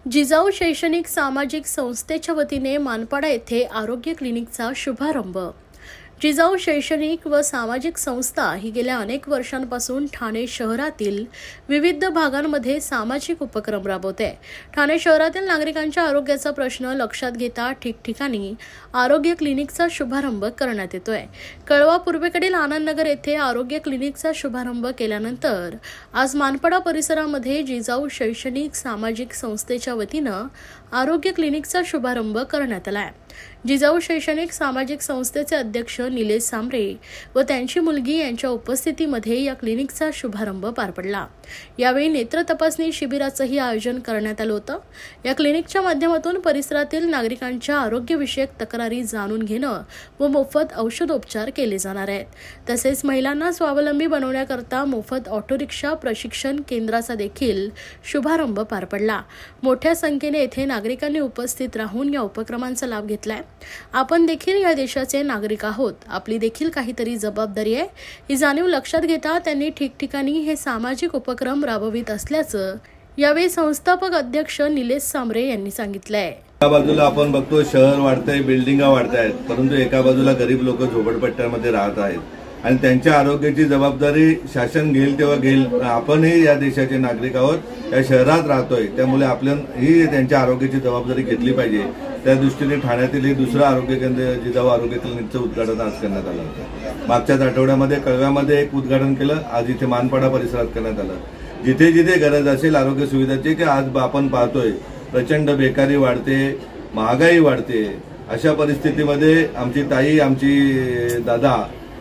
जिजाऊ शैक्षणिक सामाजिक संस्थेच्या वतीने मानपाडा येथे आरोग्य क्लिनिकचा शुभारंभ। जिजाऊ शैक्षणिक व सामाजिक संस्था ही गेल्या अनेक वर्षांपासून ठाणे शहरातील विविध भागांमध्ये सामाजिक उपक्रम राबवते। ठाणे शहरातील नागरिकांच्या आरोग्याचा प्रश्न लक्षात घेता ठिकठिकाणी आरोग्य क्लिनिकचा शुभारंभ करण्यात येतोय। कळवा पूर्वेकडील आनंदनगर येथे आरोग्य क्लिनिकचा शुभारंभ केल्यानंतर आज मानपाडा परिसरामध्ये जिजाऊ शैक्षणिक सामाजिक संस्थेच्या वतीनं आरोग्य क्लिनिकचा शुभारंभ करण्यात आला आहे। जिजाऊ शैक्षणिक सामाजिक संस्थेचे अध्यक्ष निलेश सांबरे व त्यांची मुलगी यांच्या उपस्थितीमध्ये या क्लिनिकचा शुभारंभ पार पडला। यावेळी नेत्र तपासणी शिबिराचंही आयोजन करण्यात आलं होतं। या क्लिनिकच्या माध्यमातून परिसरातील नागरिकांच्या आरोग्यविषयक तक्रारी जाणून घेणं व मोफत औषधोपचार केले जाणार आहेत। तसेच महिलांना स्वावलंबी बनवण्याकरता मोफत ऑटो रिक्षा प्रशिक्षण केंद्राचा देखील शुभारंभ पार पडला। मोठ्या संख्येने येथे नागरिकांनी उपस्थित राहून या उपक्रमांचा लाभ घेतलाय। आपण देखील या देशाचे नागरिक आहोत, आपली देखील काहीतरी जबाबदारी आहे ही जाणीव लक्षात घेता त्यांनी ठिकठिकाणी हे सामाजिक उपक्रम राबवित असल्याचं यावेळी संस्थापक अध्यक्ष निलेश सांबरे यांनी सांगितलंय। एका बाजूला आपण बघतो शहर वाढतंय, बिल्डिंगा वाढतायत, परंतु एका बाजूला गरीब लोक झोपडपट्ट्यांमध्ये राहत आहेत आणि त्यांच्या आरोग्याची जबाबदारी शासन घेईल तेव्हा घेईल। आपणही या देशाचे नागरिक आहोत, या शहरात राहतोय, त्यामुळे आपल्याही त्यांच्या आरोग्याची जबाबदारी घेतली पाहिजे। त्या दृष्टीने ठाण्यातील हे दुसरं आरोग्य केंद्र जिजाऊ आरोग्य क्लिनिकचं उद्घाटन आज करण्यात आलं होतं। मागच्याच आठवड्यामध्ये कळव्यामध्ये एक उद्घाटन केलं, आज इथे मानपाडा परिसरात करण्यात आलं। जिथे जिथे गरज असेल आरोग्य सुविधाची, की आज आपण पाहतोय प्रचंड बेकारी वाढते, महागाई वाढते, अशा परिस्थितीमध्ये आमची ताई आमची दादा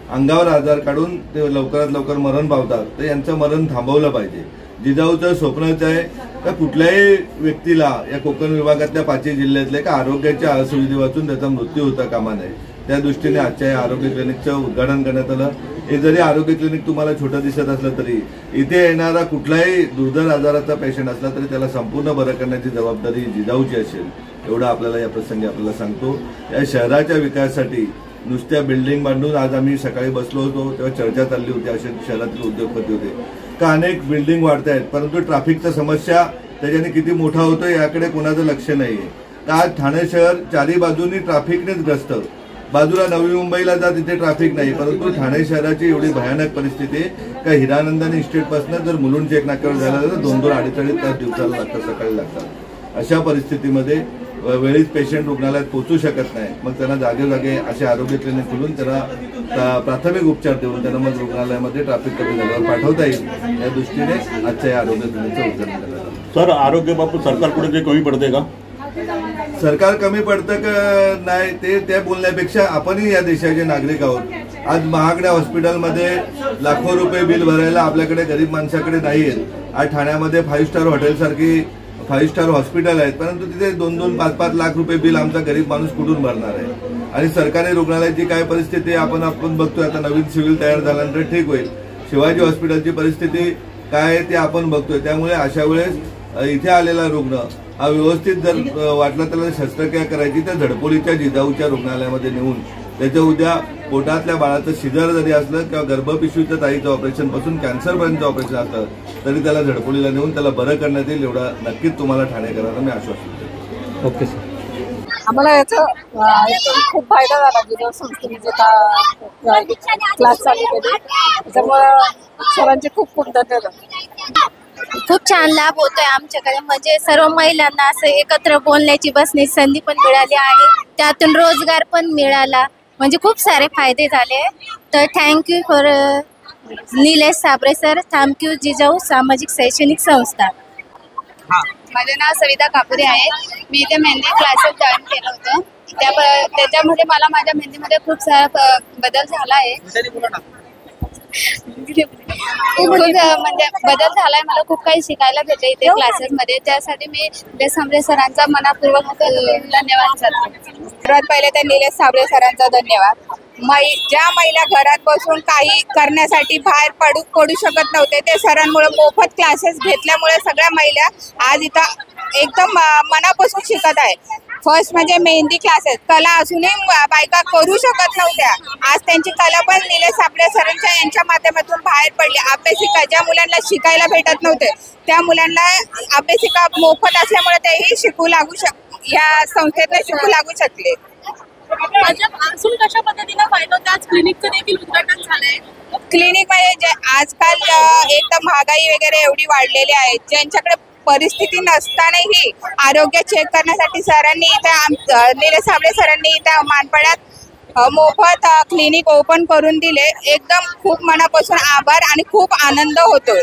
अंगावर आजार काढून ते लवकरात लवकर मरण पावतात, तर यांचं मरण थांबवलं पाहिजे। जिजाऊचं स्वप्नच आहे का कुठल्याही व्यक्तीला या कोकण विभागातल्या 5 जिल्ह्यातल्या का आरोग्याच्या असुविधे वाचून त्याचा मृत्यू होता कामा नये। त्या दृष्टीने आजच्या या आरोग्य क्लिनिकचं उद्घाटन करण्यात आलं। हे जरी आरोग्य क्लिनिक तुम्हाला छोटं दिसत असलं तरी इथे येणारा कुठलाही दुर्धर आजाराचा पेशंट असला तरी त्याला संपूर्ण बरं करण्याची जबाबदारी जिजाऊची असेल, एवढं आपल्याला या प्रसंगी आपल्याला सांगतो। या शहराच्या विकासासाठी नुसत्या बिल्डिंग बांधून आज आम्ही सकाळी बसलो होतो तेव्हा चर्चा चालली होती, असे शहरातील उद्योगपती होते का अनेक बिल्डिंग वाढत आहेत, परंतु ट्रॅफिकचा समस्या त्याच्याने किती मोठा होतोय याकडे कोणाचं लक्ष नाहीये। का आज ठाणे शहर चारी बाजूनी ट्रॅफिकनेच ग्रस्त, बाजूला नवी मुंबईला जा तिथे ट्रॅफिक नाही, परंतु ठाणे शहराची एवढी भयानक परिस्थिती आहे का हिरानंदानी इस्टेटपासून जर मुलुंडच्या एक नाक्यावर जायला तर 2-2 अडीच तास दिवसाला लागतात, सकाळी लागतात। अशा परिस्थितीमध्ये वेळीच पेशंट रुग्णालयात पोहोचू शकत नाही, मग त्यांना जागे असे आरोग्य क्लिनिक खोलून त्यांना प्राथमिक उपचार देऊन त्यांना मग रुग्णालयामध्ये ट्रॅफिक कमी झाल्यावर पाठवता येईल, या दृष्टीने आजच्या या आरोग्य क्लिनिकचं उद्घाटन करण्यात आलं। सर, आरोग्याबाबत सरकारकडे काही कमी पडते का? सरकार कमी पडतं का नाही ते त्या बोलण्यापेक्षा आपणही या देशाचे नागरिक आहोत। आज महागड्या हॉस्पिटलमध्ये लाखो रुपये बिल भरायला आपल्याकडे गरीब माणसाकडे नाही आहेत। आज ठाण्यामध्ये 5 स्टार हॉटेलसारखी 5 स्टार हॉस्पिटल आहेत, परंतु तिथे 2-2, 5-5 लाख रुपये बिल आमचा गरीब माणूस कुठून भरणार आहे? आणि सरकारी रुग्णालयाची काय परिस्थिती आपण बघतोय। आता नवीन सिव्हिल तयार झाल्यानंतर ठीक होईल, शिवाजी हॉस्पिटलची परिस्थिती काय आहे ते आपण बघतोय। त्यामुळे अशा वेळेस इथे आलेला रुग्ण हा व्यवस्थित जर वाटला त्याला शस्त्रक्रिया करायची तर झडपोलीच्या जिजाऊच्या रुग्णालयामध्ये नेऊन त्याच्या उद्या पोटातल्या बाळाचं शिजर जरी असलं किंवा गर्भपिशवीचं ताईचं ऑपरेशन पासून कॅन्सरपर्यंत ऑपरेशन असलं तरी त्याला झडपोलीला नेऊन त्याला बरं करण्यात येईल, एवढा नक्कीच तुम्हाला ठाणेकरांना मी आश्वासन देतो। ओके सर, आम्हाला याचा खूप फायदा झाला। जिजाऊ संस्थेने क्लास चालू केले त्याच्यामुळे सरांचे खूप खूप धन्यवाद। खूप छान लाभ होतोय आमच्याकडे, म्हणजे सर्व महिलांना असं एकत्र बोलण्याची बसण्याची संधी पण मिळाली आणि त्यातून रोजगार पण मिळाला, म्हणजे खूप सारे फायदे झाले। तर thank you for Nilesh Sambare sir, thank you Jijau सामाजिक शैक्षणिक संस्था। माझे नाव सविता कापुरे आहे। मी इथे मेहंदी क्लासेस जॉईन केलं होतं, त्याच्यामध्ये मला माझ्या मेहंदीमध्ये खूप सारा बदल झाला आहे। खूप म्हणजे बदल झालाय, मला खूप काही शिकायला भेटलं इथे क्लासेसमध्ये। त्यासाठी मी निलेश सांबरे सरांचा मनापूर्वक धन्यवाद करते। सर्वात पहिले तर निलेश सांबरे सरांचा धन्यवाद। ज्या महिला घरात बसून काही करण्यासाठी बाहेर पडू शकत नव्हते ते सरांमुळे मोफत क्लासेस घेतल्यामुळे सगळ्या महिला आज इथं एकदम मनापासून शिकत आहेत। फर्स्ट म्हणजे मेहंदी क्लासेस. कला असूनही बायका करू शकत नव्हत्या. आज त्यांची कला पण निलेश साबळे सरांच्या यांच्या माध्यमातून बाहेर पडली. अभ्यासिका ज्या मुलांना शिकायला भेटत नव्हते त्या मुलांना अभ्यासिका मोफत असल्यामुळे तेही शिकू लागू या संस्थेतनं शिकू लागू शकले. अजून कशा पद्धतीने फायदा होता? आज क्लिनिकचं देखील उद्घाटन झालंय. क्लिनिक म्हणजे जे आजकाल एकदम महागाई वगैरे एवढी वाढलेली आहे, ज्यांच्याकडे परिस्थिती नसतानाही आरोग्य चेक करण्यासाठी सरांनी इथे निलेश साबळे सरांनी इथे मानपाड्यात मोफत क्लिनिक ओपन करून दिले. एकदम खूप मनापासून आभार आणि खूप आनंद होतोय.